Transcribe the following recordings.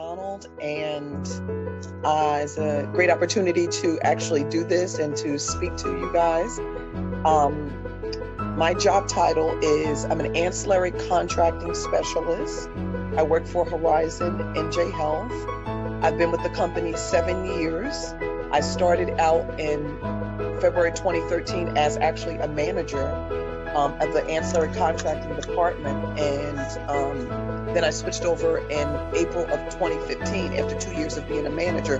McDonald, and it's a great opportunity to actually do this and to speak to you guys. My job title is I'm an ancillary contracting specialist. I work for Horizon NJ Health. I've been with the company 7 years. I started out in February 2013 as actually a manager of the ancillary contracting department, and then I switched over in April of 2015 after 2 years of being a manager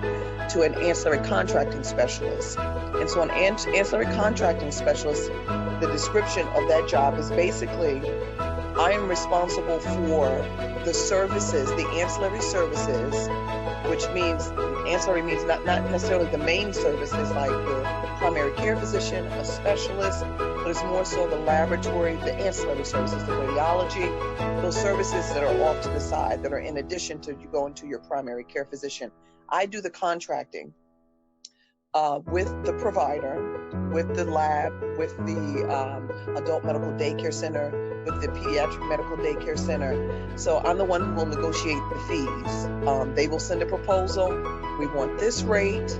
to an ancillary contracting specialist. And so an ancillary contracting specialist, the description of that job is basically I am responsible for the services, the ancillary services, which means ancillary means not necessarily the main services like the primary care physician, a specialist, but it's more so the laboratory, the ancillary services, the radiology, those services that are off to the side, that are in addition to you going to your primary care physician. I do the contracting with the provider, with the lab, with the adult medical daycare center, with the pediatric medical daycare center. So I'm the one who will negotiate the fees. They will send a proposal. We want this rate.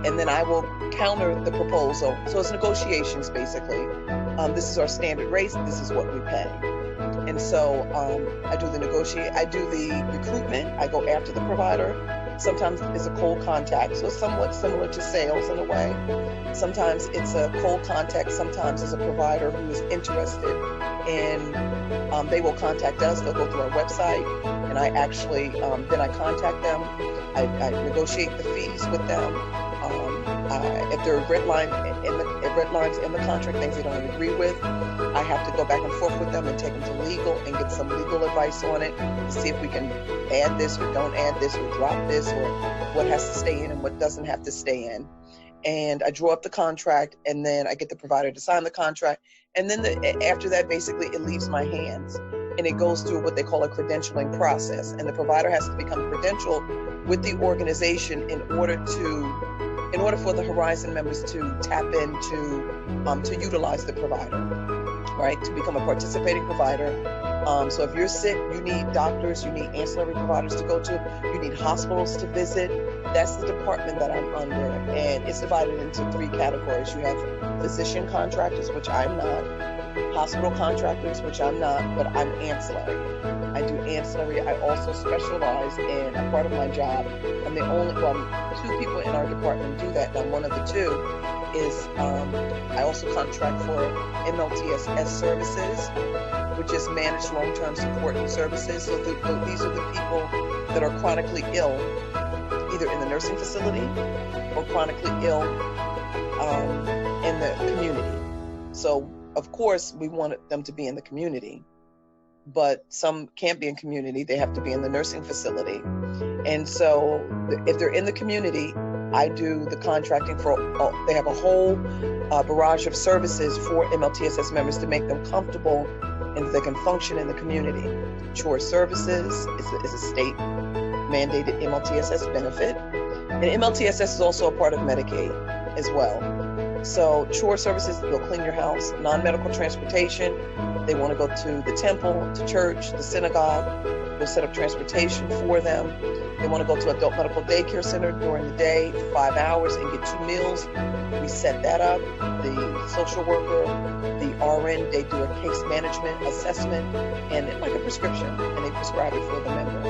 And then I will counter the proposal. So it's negotiations, basically. This is our standard rates. This is what we pay. And so I do the recruitment. I go after the provider. Sometimes it's a cold contact, so it's somewhat similar to sales in a way. Sometimes it's a cold contact. Sometimes it's a provider who is interested in, they will contact us. They'll go through our website, and I actually, then I contact them. I negotiate the fees with them. If there are red lines in the contract, things they don't agree with, I have to go back and forth with them and take them to legal and get some legal advice on it to see if we can add this or don't add this or drop this or what has to stay in and what doesn't have to stay in. And I draw up the contract, and then I get the provider to sign the contract. And then after that, basically, it leaves my hands. And it goes through what they call a credentialing process. And the provider has to become credentialed with the organization in order for the Horizon members to tap into, to utilize the provider, right? To become a participating provider. So if you're sick, you need doctors, you need ancillary providers to go to, you need hospitals to visit. That's the department that I'm under. And it's divided into 3 categories. You have physician contractors, which I'm not, hospital contractors, which I'm not, but I'm ancillary. I do ancillary. I also specialize in a part of my job. I'm the only, 2 people in our department do that. And one of the 2 is I also contract for MLTSS services, which is managed long-term support services. So these are the people that are chronically ill, either in the nursing facility or chronically ill in the community. So of course, we want them to be in the community, but some can't be in community. They have to be in the nursing facility. And so if they're in the community, I do the contracting for, they have a whole barrage of services for MLTSS members to make them comfortable and that they can function in the community. Chore services is a state mandated MLTSS benefit. And MLTSS is also a part of Medicaid as well. So chore services, they'll clean your house. Non-medical transportation, they want to go to the temple, to church, the synagogue. We'll set up transportation for them. They want to go to adult medical daycare center during the day for 5 hours and get 2 meals. We set that up. The social worker, the RN, they do a case management assessment and like a prescription, and they prescribe it for the member.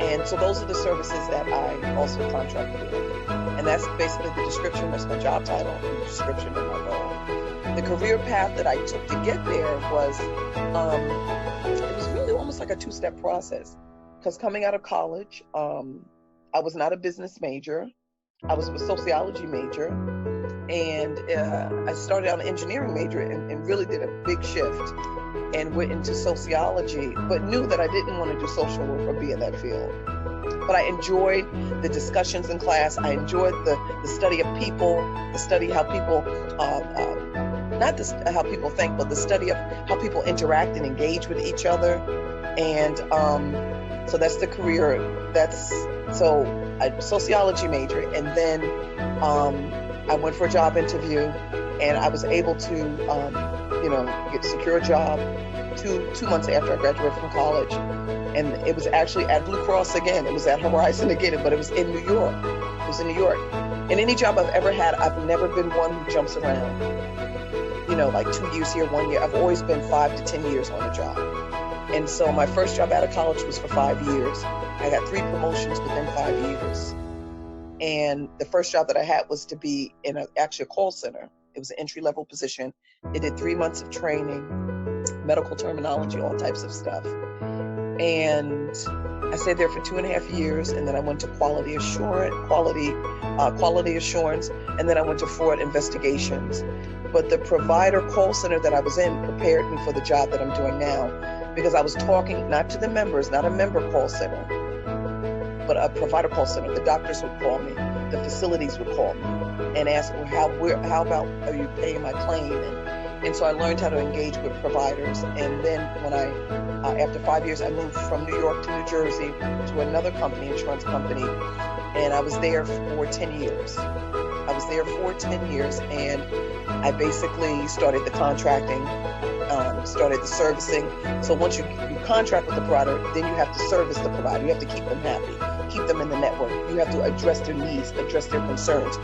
And so those are the services that I also contract with. And that's basically the description. That's my job title, the description of my role. The career path that I took to get there was, it was really almost like a 2-step process. Because coming out of college, I was not a business major. I was a sociology major. And I started out an engineering major and really did a big shift and went into sociology, but knew that I didn't want to do social work or be in that field. But I enjoyed the discussions in class. I enjoyed the study of people, the study how people, not just how people think, but the study of how people interact and engage with each other. And so that's the career. So I sociology major, and then I went for a job interview, and I was able to, secure a job two months after I graduated from college. And it was actually at Blue Cross again. It was at Horizon again, but it was in New York. It was in New York. In any job I've ever had, I've never been one who jumps around. You know, like 2 years here, 1 year. I've always been 5 to 10 years on a job. And so my first job out of college was for 5 years. I got 3 promotions within 5 years. And the first job that I had was to be in actually a call center. It was an entry-level position. It did 3 months of training, medical terminology, all types of stuff. And I stayed there for 2.5 years, and then I went to quality assurance, and then I went to fraud investigations. But the provider call center that I was in prepared me for the job that I'm doing now, because I was talking not to the members, not a member call center, but a provider call center. The doctors would call me, the facilities would call me and ask, well, how about are you paying my claim? And so I learned how to engage with providers. And then when after 5 years, I moved from New York to New Jersey to another company, insurance company, and I was there for 10 years. And I basically started the contracting, started the servicing. So once you contract with the provider, then you have to service the provider. You have to keep them happy, keep them in the network. You have to address their needs, address their concerns.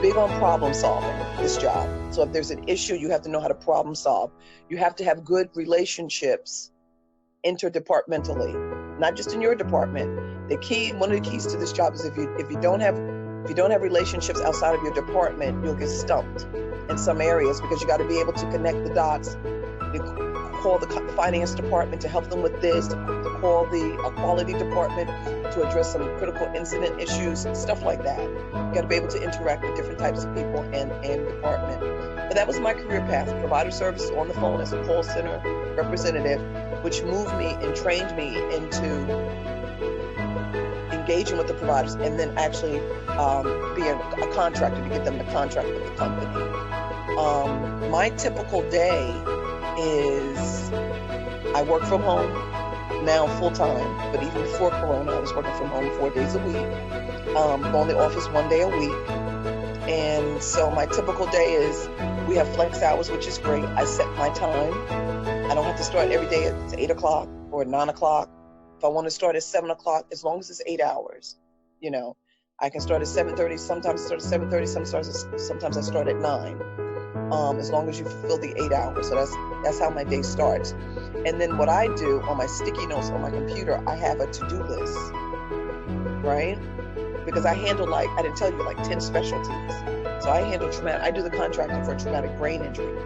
Big on problem solving, this job. So if there's an issue, you have to know how to problem solve. You have to have good relationships interdepartmentally, not just in your department. One of the keys to this job is if you don't have relationships outside of your department, you'll get stumped in some areas, because you got to be able to connect the dots. You call the finance department to help them with this, to call the quality department to address some critical incident issues, stuff like that. You got to be able to interact with different types of people and department. But that was my career path: provider services on the phone as a call center representative, which moved me and trained me into engaging with the providers, and then actually being a contractor to get them to contract with the company. My typical day is I work from home now full time, but even before Corona, I was working from home 4 days a week. Go in the office 1 day a week. And so my typical day is we have flex hours, which is great. I set my time. I don't have to start every day at 8 o'clock or 9 o'clock. If I want to start at 7 o'clock, as long as it's 8 hours, you know, I can start at 7:30. Sometimes I start at 7:30. Sometimes I start at 9. As long as you fulfill the 8 hours. So that's how my day starts. And then what I do on my sticky notes on my computer, I have a to-do list, right? Because I handle, like, I didn't tell you, like 10 specialties. So I handle I do the contracting for traumatic brain injury.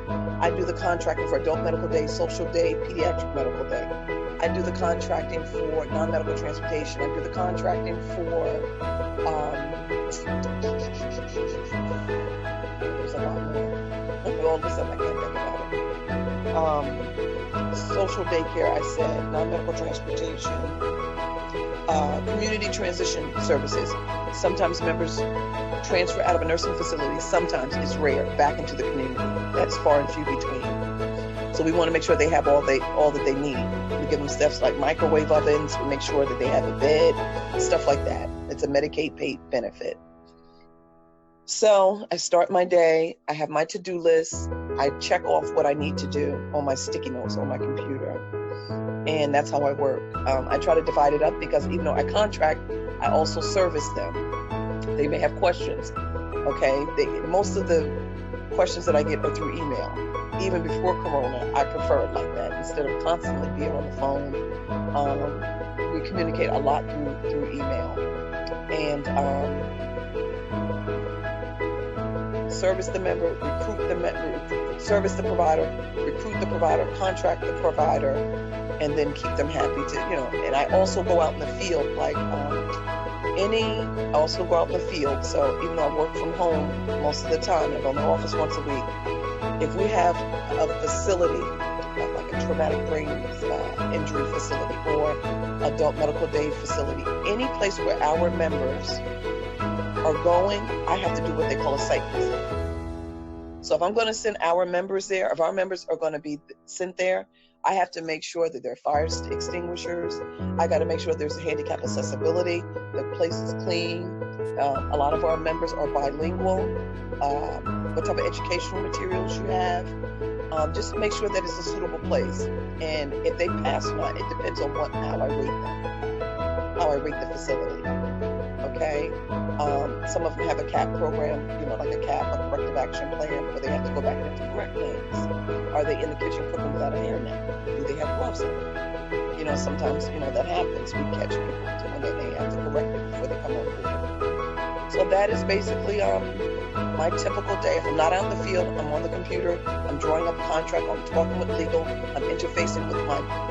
I do the contracting for adult medical day, social day, pediatric medical day. I do the contracting for non-medical transportation. I do the contracting for, there's a lot more. All of a sudden I can't think about it. Social daycare, I said, non-medical transportation, community transition services. Sometimes members transfer out of a nursing facility. Sometimes, it's rare, back into the community. That's far and few between. So we want to make sure they have all that they need. We give them stuff like microwave ovens. We make sure that they have a bed, stuff like that. It's a Medicaid paid benefit. So I start my day. I have my to-do list. I check off what I need to do on my sticky notes on my computer. And that's how I work. I try to divide it up, because even though I contract, I also service them. They may have questions. Okay. Most of the questions that I get are through email. Even before Corona, I prefer it like that. Instead of constantly being on the phone, we communicate a lot through email. And service the member, recruit the member, service the provider, recruit the provider, contract the provider, and then keep them happy to, and I also go out in the field, like I also go out in the field. So even though I work from home most of the time, and I go in the office once a week, if we have a facility, like a traumatic brain injury facility or adult medical day facility, any place where our members are going, I have to do what they call a site visit. So if I'm going to send our members there, if our members are going to be sent there, I have to make sure that there are fire extinguishers. I got to make sure there's handicap accessibility, the place is clean. A lot of our members are bilingual. What type of educational materials you have. Just make sure that it's a suitable place. And if they pass or not, it depends on how I rate them, how I rate the facility. Okay. Some of them have a CAP program, like a CAP, a corrective action plan, where they have to go back and have to correct things. Are they in the kitchen cooking without a hairnet? Do they have gloves on? Sometimes, that happens. We catch people doing that. They have to correct it before they come on board. So that is basically my typical day. If I'm not out in the field, I'm on the computer, I'm drawing up a contract, I'm talking with legal, I'm interfacing with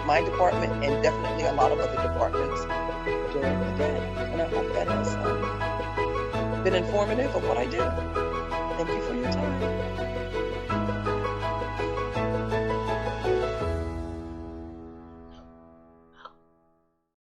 my department and definitely a lot of other departments during the day. And I hope that has been informative of what I do. Thank you for your time.